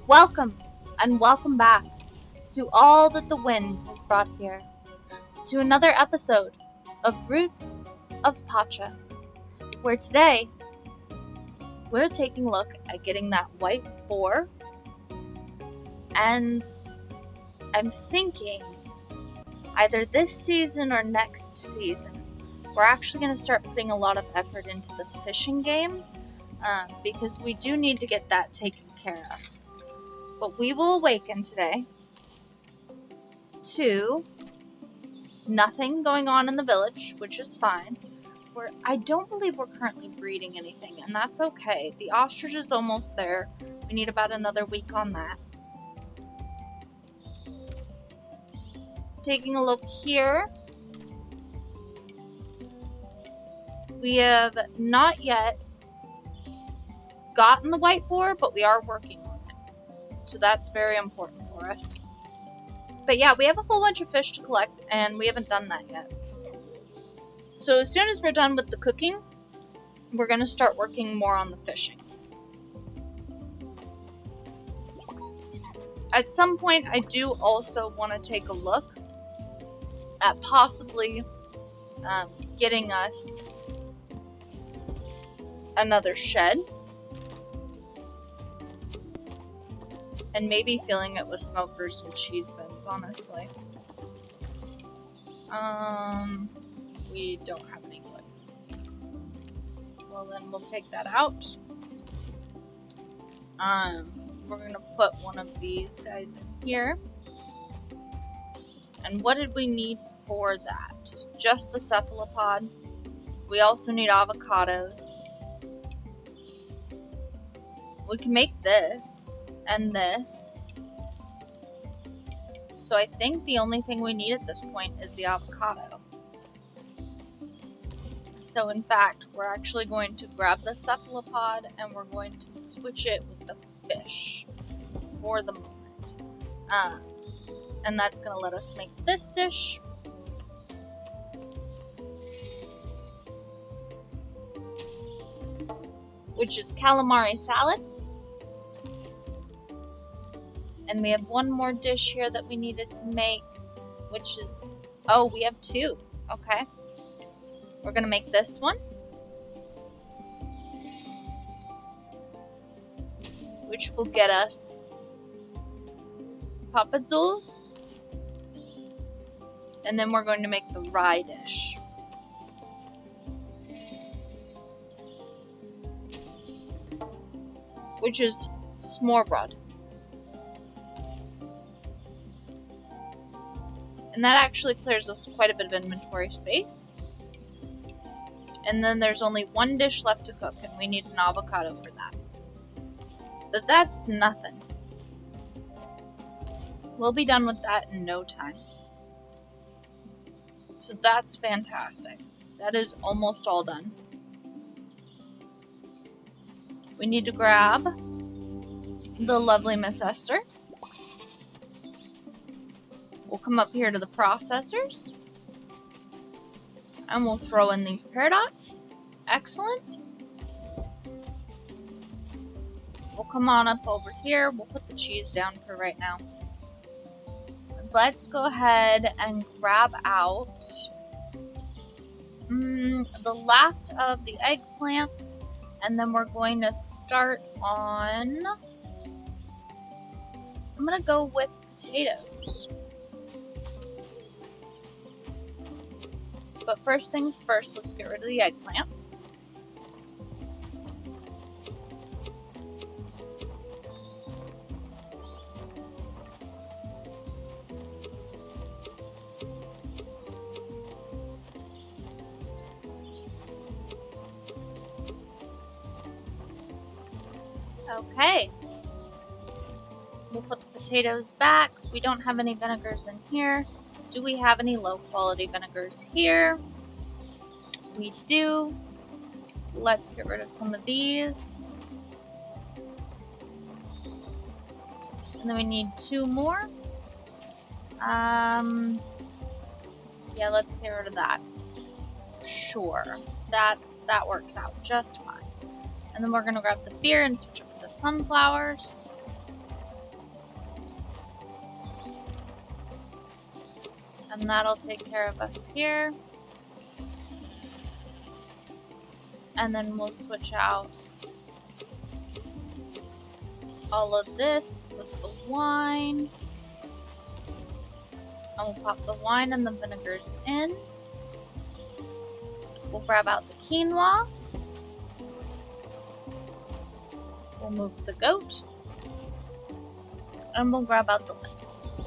Welcome, and welcome back to all that the wind has brought here, to another episode of Roots of Pacha, where today we're taking a look at getting that white boar, and I'm thinking either this season or next season, we're actually going to start putting a lot of effort into the fishing game, because we do need to get that taken care of. But we will awaken today to nothing going on in the village, which is fine. I don't believe we're currently breeding anything, and that's okay. The ostrich is almost there. We need about another week on that. Taking a look here, we have not yet gotten the white boar, but we are working on it. So that's very important for us. But yeah, we have a whole bunch of fish to collect, and we haven't done that yet. So as soon as we're done with the cooking, we're going to start working more on the fishing. At some point, I do also want to take a look at possibly getting us another shed. And maybe filling it with smokers and cheese bins, honestly. We don't have any wood. Well, then we'll take that out. We're going to put one of these guys in here. And what did we need for that? Just the cephalopod. We also need avocados. We can make this and this. So I think the only thing we need at this point is the avocado. So in fact, we're actually going to grab the cephalopod and we're going to switch it with the fish for the moment. And that's going to let us make this dish. Which is calamari salad. And we have one more dish here that we needed to make, which is, we have two. Okay. We're going to make this one, which will get us Pacha-The. And then we're going to make the rye dish. Which is smørbrød. And that actually clears us quite a bit of inventory space. And then there's only one dish left to cook, and we need an avocado for that. But that's nothing. We'll be done with that in no time. So that's fantastic. That is almost all done. We need to grab the lovely Miss Esther. We'll come up here to the processors. And we'll throw in these paradox. Excellent. We'll come on up over here. We'll put the cheese down for right now. Let's go ahead and grab out the last of the eggplants. And then we're going to start on... I'm going to go with potatoes. But first things first, let's get rid of the eggplants. Okay. We'll put the potatoes back. We don't have any vinegars in here. Do we have any low quality vinegars here? We do. Let's get rid of some of these. And then we need 2 more. Yeah, let's get rid of that. Sure. That works out just fine. And then we're going to grab the beer and switch it with the sunflowers. And that'll take care of us here. And then we'll switch out all of this with the wine. And we'll pop the wine and the vinegars in. We'll grab out the quinoa. We'll move the goat. And we'll grab out the lentils.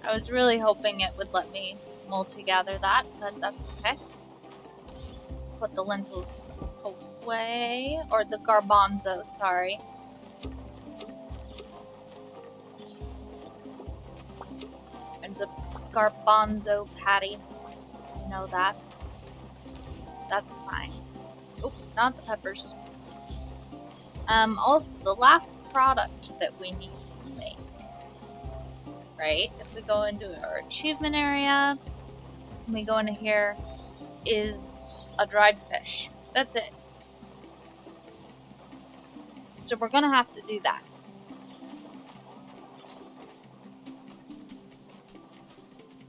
I was really hoping it would let me multi-gather that, but that's okay. Put the lentils away, or the garbanzo, sorry. It's a garbanzo patty. You know that. That's fine. Oh, not the peppers. Also, the last product that we need to make, right? If we go into our achievement area, and we go into here, is a dried fish. That's it. So we're gonna have to do that.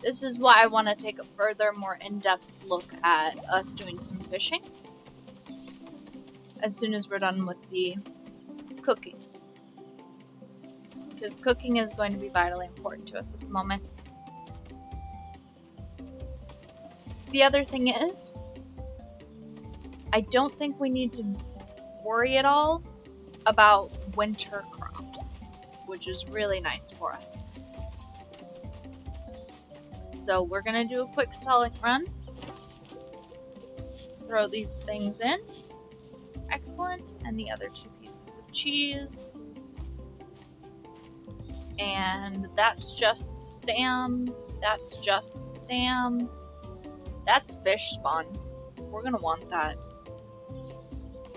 This is why I want to take a further, more in-depth look at us doing some fishing as soon as we're done with the cooking. Because cooking is going to be vitally important to us at the moment. The other thing is, I don't think we need to worry at all about winter crops, which is really nice for us. So we're going to do a quick selling run. Throw these things in. Excellent. And the other 2 pieces of cheese. And that's just stam. That's just stam. That's fish spawn. We're going to want that.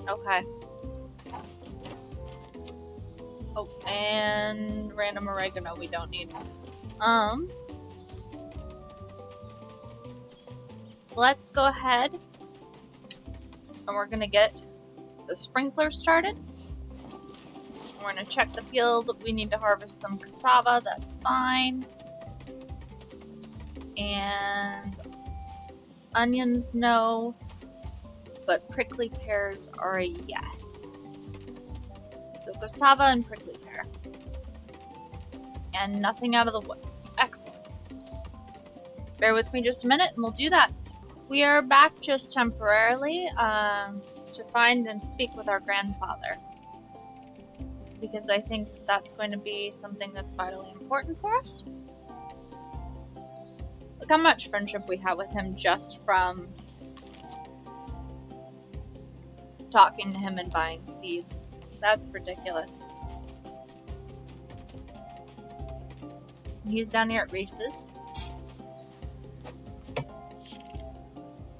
Okay. Oh, and random oregano we don't need. Let's go ahead and we're going to get the sprinkler started. We're going to check the field. We need to harvest some cassava. That's fine. And onions, no. But prickly pears are a yes. So cassava and prickly pear. And nothing out of the woods. Excellent. Bear with me just a minute and we'll do that. We are back just temporarily to find and speak with our grandfather. Because I think that's going to be something that's vitally important for us. Look how much friendship we have with him just from talking to him and buying seeds. That's ridiculous. He's down here at Reese's.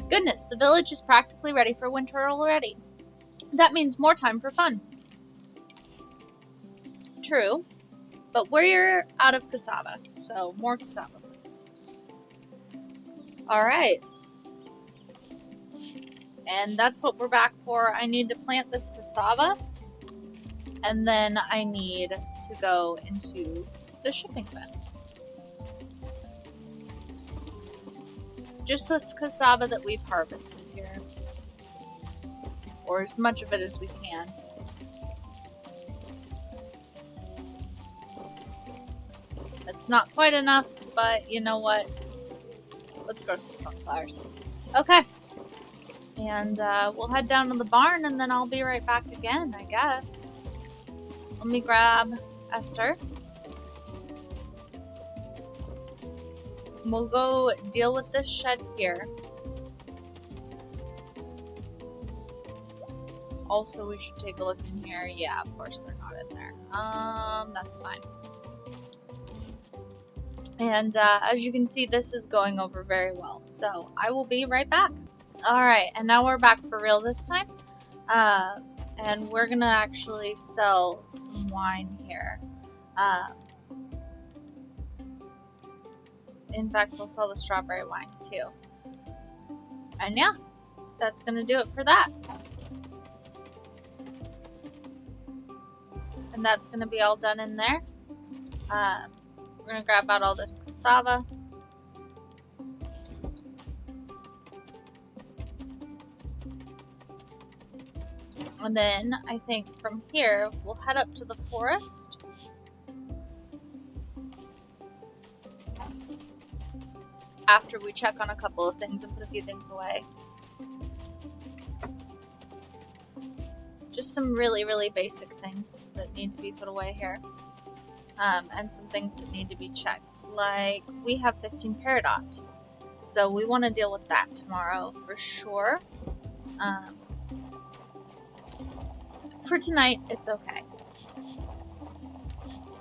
Goodness, the village is practically ready for winter already. That means more time for fun. True, but we're out of cassava, so more cassava, please. Alright. And that's what we're back for. I need to plant this cassava, and then I need to go into the shipping bin. Just this cassava that we've harvested here. Or as much of it as we can. That's not quite enough, but you know what? Let's grow some sunflowers. Okay. And we'll head down to the barn and then I'll be right back again, I guess. Let me grab Esther. We'll go deal with this shed here. Also, we should take a look in here. Yeah, of course they're not in there. That's fine. And as you can see, this is going over very well. So I will be right back. Alright, and now we're back for real this time. And we're gonna actually sell some wine here. In fact, we'll sell the strawberry wine too. And yeah, that's gonna do it for that. And that's going to be all done in there. We're going to grab out all this cassava. And then I think from here, we'll head up to the forest. After we check on a couple of things and put a few things away. Just some really, really basic things that need to be put away here. And some things that need to be checked. Like, we have 15 Peridot. So we want to deal with that tomorrow for sure. For tonight, it's okay.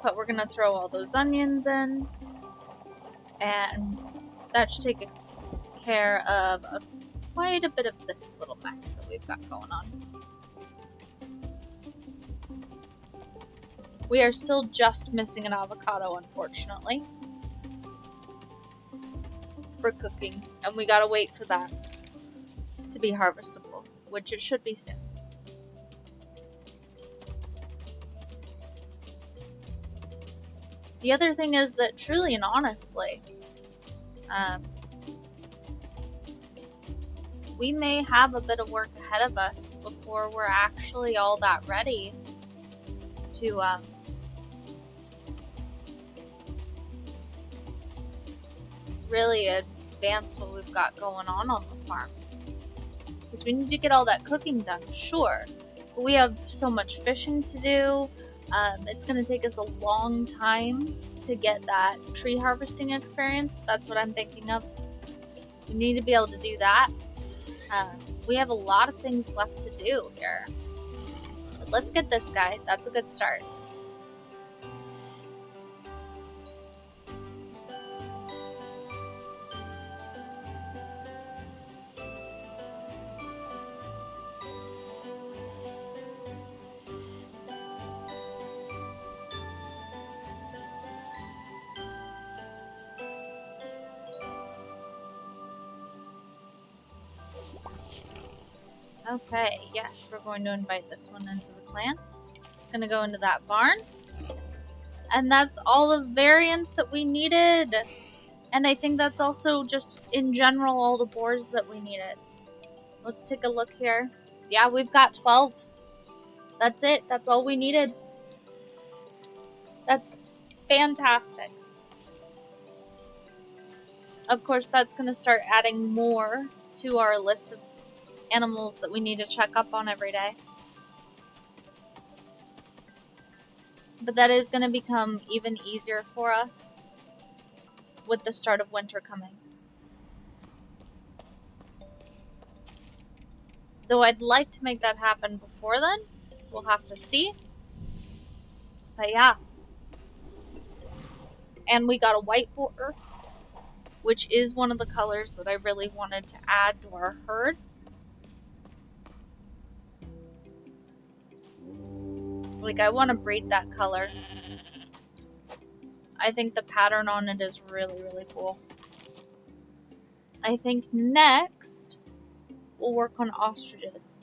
But we're going to throw all those onions in. And that should take care of quite a bit of this little mess that we've got going on. We are still just missing an avocado, unfortunately, for cooking. And we gotta wait for that to be harvestable, which it should be soon. The other thing is that truly and honestly, we may have a bit of work ahead of us before we're actually all that ready to really advance what we've got going on the farm. Because we need to get all that cooking done, sure. But we have so much fishing to do. It's going to take us a long time to get that tree harvesting experience. That's what I'm thinking of. We need to be able to do that. We have a lot of things left to do here. But let's get this guy. That's a good start. Okay, yes, we're going to invite this one into the clan. It's going to go into that barn. And that's all the variants that we needed. And I think that's also just, in general, all the boars that we needed. Let's take a look here. Yeah, we've got 12. That's it. That's all we needed. That's fantastic. Of course, that's going to start adding more to our list of animals that we need to check up on every day. But that is going to become even easier for us with the start of winter coming. Though I'd like to make that happen before then. We'll have to see. But yeah. And we got a white boar, which is one of the colors that I really wanted to add to our herd. Like, I want to breed that color. I think the pattern on it is really, really cool. I think next, we'll work on ostriches.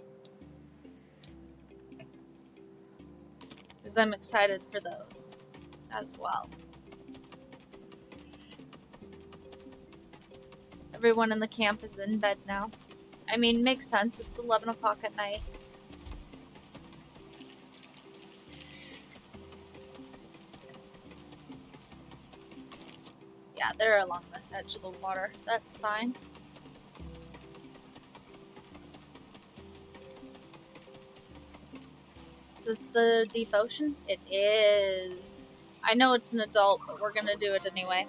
Because I'm excited for those as well. Everyone in the camp is in bed now. I mean, makes sense. It's 11 o'clock at night. Yeah, they're along this edge of the water. That's fine. Is this the deep ocean? It is. I know it's an adult, but we're gonna do it anyway.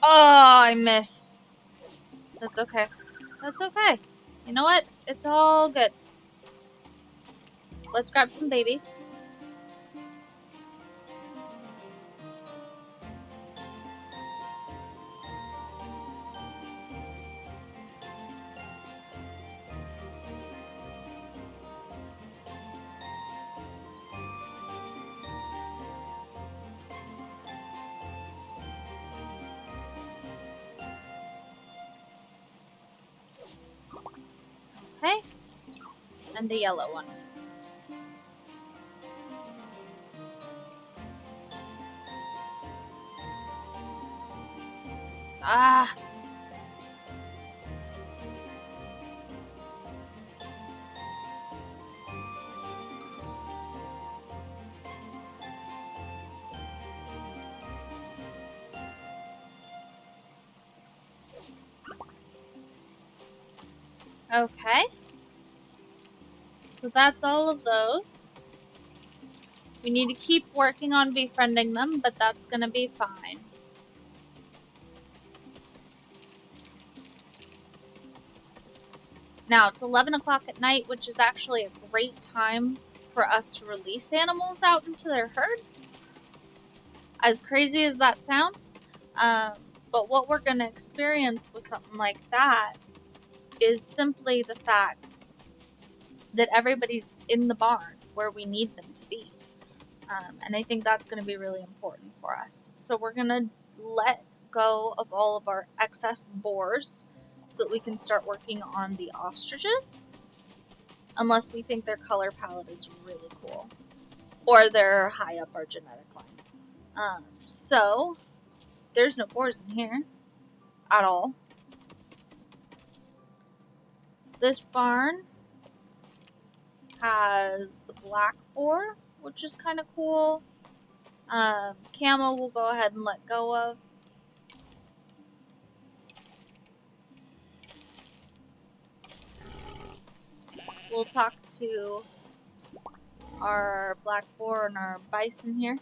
Oh, I missed. That's okay. That's okay. You know what? It's all good. Let's grab some babies. and a yellow one. Ah! Okay. So that's all of those. We need to keep working on befriending them, but that's gonna be fine. Now, it's 11 o'clock at night, which is actually a great time for us to release animals out into their herds. As crazy as that sounds. But what we're going to experience with something like that is simply the fact that everybody's in the barn where we need them to be. And I think that's going to be really important for us. So we're going to let go of all of our excess boars so that we can start working on the ostriches. Unless we think their color palette is really cool. Or they're high up our genetic line. So, there's no boars in here. At all. This barn has the black boar, which is kind of cool. Camo we'll go ahead and let go of. We'll talk to our black boar and our bison here.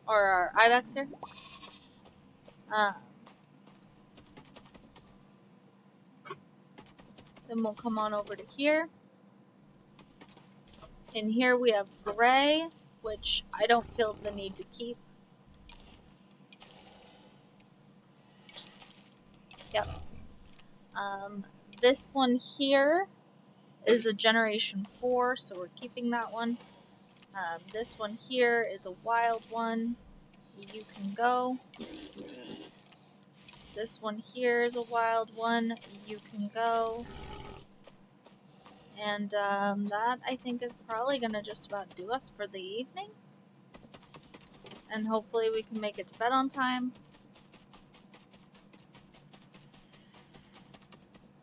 Or our ibex here. Then we'll come on over to here. In here we have gray, which I don't feel the need to keep. Yep. This one here is a generation 4, so we're keeping that one. This one here is a wild one. You can go. This one here is a wild one. You can go. And that, I think, is probably going to just about do us for the evening. And hopefully we can make it to bed on time.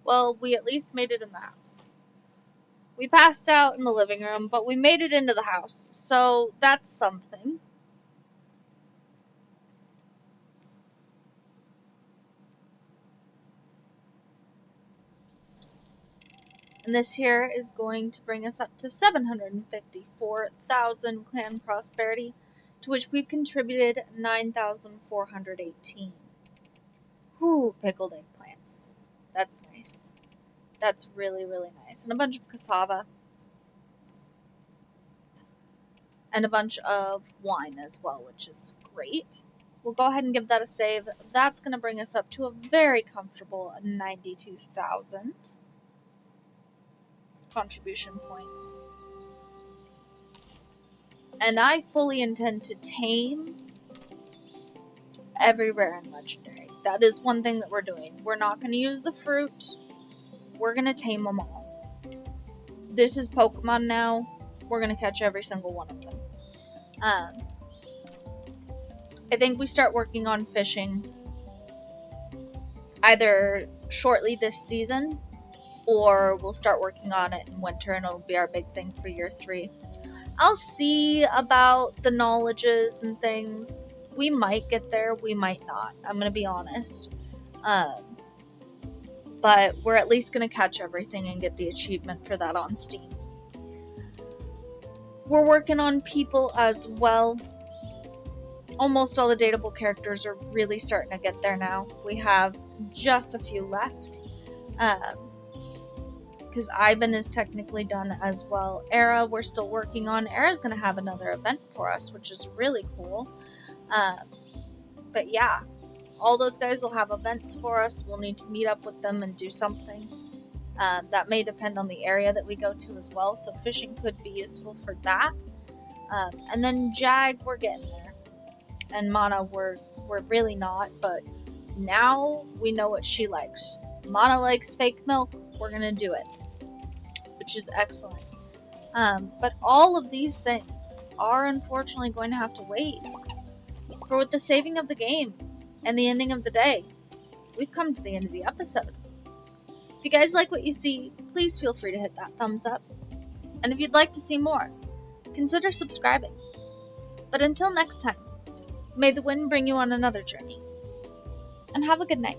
Well, we at least made it in the house. We passed out in the living room, but we made it into the house. So that's something. And this here is going to bring us up to 754,000 clan prosperity, to which we've contributed 9,418. Ooh, pickled eggplants. That's nice. That's really, really nice. And a bunch of cassava. And a bunch of wine as well, which is great. We'll go ahead and give that a save. That's going to bring us up to a very comfortable 92,000 contribution points. And I fully intend to tame every rare and legendary. That is one thing that we're doing. We're not going to use the fruit. We're going to tame them all. This is Pokemon now. We're going to catch every single one of them. I think we start working on fishing either shortly this season, or we'll start working on it in winter and it'll be our big thing for year 3. I'll see about the knowledges and things. We might get there, we might not. I'm going to be honest. But we're at least going to catch everything and get the achievement for that on Steam. We're working on people as well. Almost all the dateable characters are really starting to get there now. We have just a few left. Because Ivan is technically done as well. Era, we're still working on. Era's going to have another event for us, which is really cool. But yeah, all those guys will have events for us. We'll need to meet up with them and do something. That may depend on the area that we go to as well. So fishing could be useful for that. And then Jag, we're getting there. And Mana, we're really not. But now we know what she likes. Mana likes fake milk. We're going to do it. Which is excellent. But all of these things are unfortunately going to have to wait. For with the saving of the game and the ending of the day, we've come to the end of the episode. If you guys like what you see, please feel free to hit that thumbs up. And if you'd like to see more, consider subscribing. But until next time, may the wind bring you on another journey. And have a good night.